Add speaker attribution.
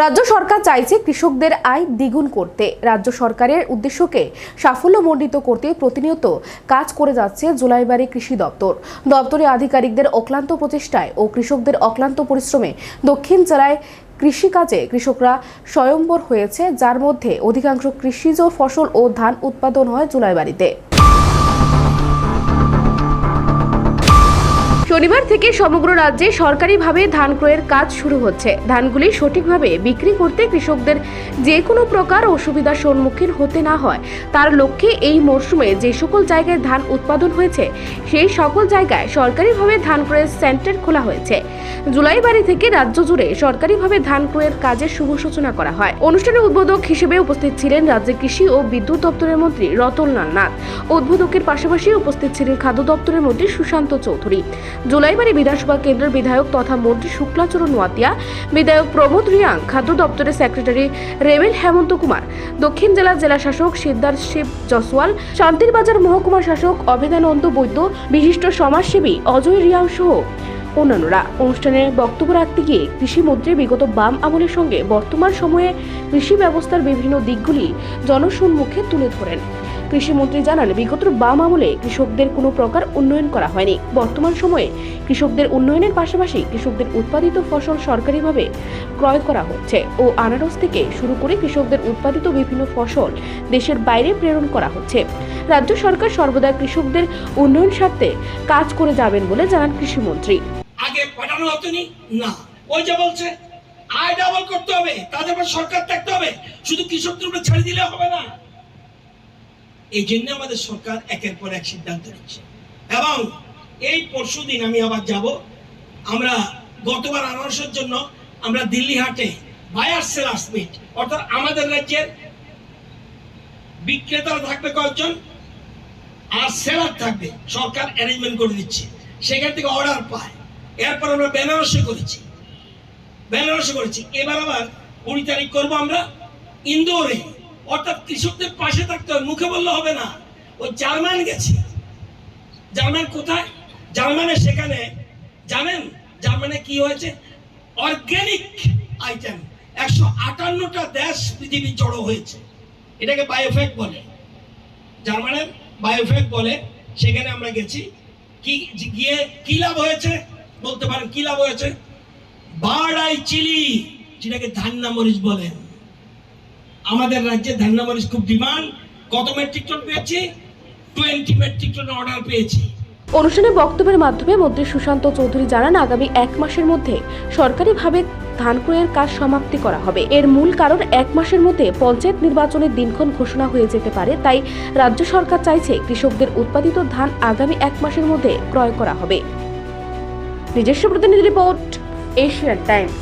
Speaker 1: রাজ্য সরকার চাইছে কৃষকদের আয় দ্বিগুণ করতে। রাজ্য সরকারের উদ্দেশ্যকে সাফল্যমণ্ডিত করতে প্রতিনিয়ত কাজ করে যাচ্ছে জুলাইবাড়ি কৃষি দপ্তর। দপ্তরের আধিকারিকদের অক্লান্ত প্রচেষ্টায় ও কৃষকদের অক্লান্ত পরিশ্রমে দক্ষিণ জেলায় কৃষিকাজে কৃষকরা স্বয়ম্বর হয়েছে, যার মধ্যে অধিকাংশ কৃষিজ ফসল ও ধান উৎপাদন হয় জুলাইবাড়িতে। শনিবার থেকে সমগ্র রাজ্যে সরকারিভাবে ধান ক্রয়ের কাজ শুরু হচ্ছে। ধানগুলি সঠিকভাবে বিক্রি করতে কৃষকদের যে কোনো প্রকার অসুবিধার সম্মুখীন হতে না হয় তার লক্ষ্যে এই মরশুমে যে সকল জায়গায় ধান উৎপাদন হয়েছে সেই সকল জায়গায় সরকারিভাবে ধান ক্রয়ের সেন্টার খোলা হয়েছে। জুলাইবাড়ি থেকে রাজ্য জুড়ে সরকারিভাবে ধান ক্রয়ের কাজের শুভ সূচনা করা হয়। অনুষ্ঠানে উদ্বোধক হিসেবে উপস্থিত ছিলেন রাজ্যের কৃষি ও বিদ্যুৎ দপ্তরের মন্ত্রী রতনলাল নাথ। উদ্বোধকের পাশাপাশি উপস্থিত ছিলেন খাদ্য দপ্তরের মন্ত্রী সুশান্ত চৌধুরী, জুলাইবাড়ি বিধানসভা কেন্দ্রের বিধায়ক তথা মন্ত্রী শুক্লাচরণ নোয়াতিয়া, বিধায়ক প্রমোদ রিয়াং, খাদ্য দপ্তরের সেক্রেটারি রেবেল হেমন্ত কুমার, দক্ষিণ জেলার জেলা শাসক সিদ্ধার্থ শিব জসওয়াল, শান্তির বাজার মহকুমা শাসক অভেদানন্দ বৈদ্য, বিশিষ্ট সমাজসেবী অজয় রিয়াং সহ অন্যান্যরা। অনুষ্ঠানে বক্তব্য রাখতে গিয়ে কৃষিমন্ত্রী বিগত বাম আমলের সঙ্গে বর্তমান সময়ে কৃষি ব্যবস্থার বিভিন্ন দিকগুলি জনসম্মুখে তুলে ধরেন। কৃষিমন্ত্রী জানান, বিগত বাম আমলে কৃষকদের কোনো প্রকার উন্নয়ন করা হয়নি। বর্তমান সময়ে কৃষকদের উন্নয়নের পাশাপাশি কৃষকদের উৎপাদিত ফসল সরকারিভাবে ক্রয় করা হচ্ছে ও আনারস থেকে শুরু করে কৃষকদের উৎপাদিত বিভিন্ন ফসল দেশের বাইরে প্রেরণ করা হচ্ছে। রাজ্য সরকার সর্বদা কৃষকদের উন্নয়ন স্বার্থে কাজ করে যাবেন বলে জানান কৃষিমন্ত্রী।
Speaker 2: আগে পাঠানো হতো না, ওই যে বলছে আয় ডাবল করতে হবে, তাদের উপর সরকার থাকতে হবে, শুধু কৃষকদের উপর ছেড়ে দিলে হবে না। এই জন্য আমাদের সরকার একের পর এক সিদ্ধান্ত নিচ্ছে এবং এই পরশুদিন আমি আবার যাব। আমরা গতবার আনারসের জন্য আমরা দিল্লি হাটে বায়ার সেলার্স মিট, অর্থাৎ আমাদের রাজ্যের বিক্রেতারা থাকবে কয়েকজন আর সেলার থাকবে, সরকার অ্যারেঞ্জমেন্ট করে দিচ্ছে, সেখান থেকে অর্ডার পায়। এরপর আমরা বেনারসে করেছি। এবার আবার 20 তারিখ করবো আমরা ইন্দোরে, অর্থাৎ কৃষকদের পাশে থাকতে হবে, মুখে বললে হবে না। ও জার্মান গেছে। জার্মান কোথায়? জার্মানে সেখানে জানেন জার্মানে কি হয়েছে? অর্গানিক আইটেম 158টা দেশ পৃথিবী জড়ো হয়েছে। এটাকে বায়োফ্যাক বলে, জার্মানের বায়োফ্যাক বলে। সেখানে আমরা গেছি, গিয়ে কি লাভ হয়েছে বলতে পারেন? কি লাভ হয়েছে? বার্ড আই চিলি, যেটাকে ধান্না মরিচ বলেন। আমাদের রাজ্যে ধান্না মরিচ খুব ডিমান্ড। কত মেট্রিক টন পেয়েছি? 20 মেট্রিক টন অর্ডার পেয়েছি।
Speaker 1: অনুষ্ঠানে বক্তব্যের মাধ্যমে মন্ত্রী সুশান্ত চৌধুরী জানান, আগামী 1 মাসের মধ্যে সরকারিভাবে ধান ক্রয়ের কাজ সমাপ্তি করা হবে। এর মূল কারণ 1 মাসের মধ্যে পঞ্চায়েত নির্বাচনের দিনক্ষণ ঘোষণা হয়ে যেতে পারে, তাই রাজ্য সরকার চাইছে কৃষকদের উৎপাদিত ধান আগামী 1 মাসের মধ্যে ক্রয় করা হবে। নিজস্ব প্রতিনিধি রিপোর্ট, এশিয়ান টাইমস।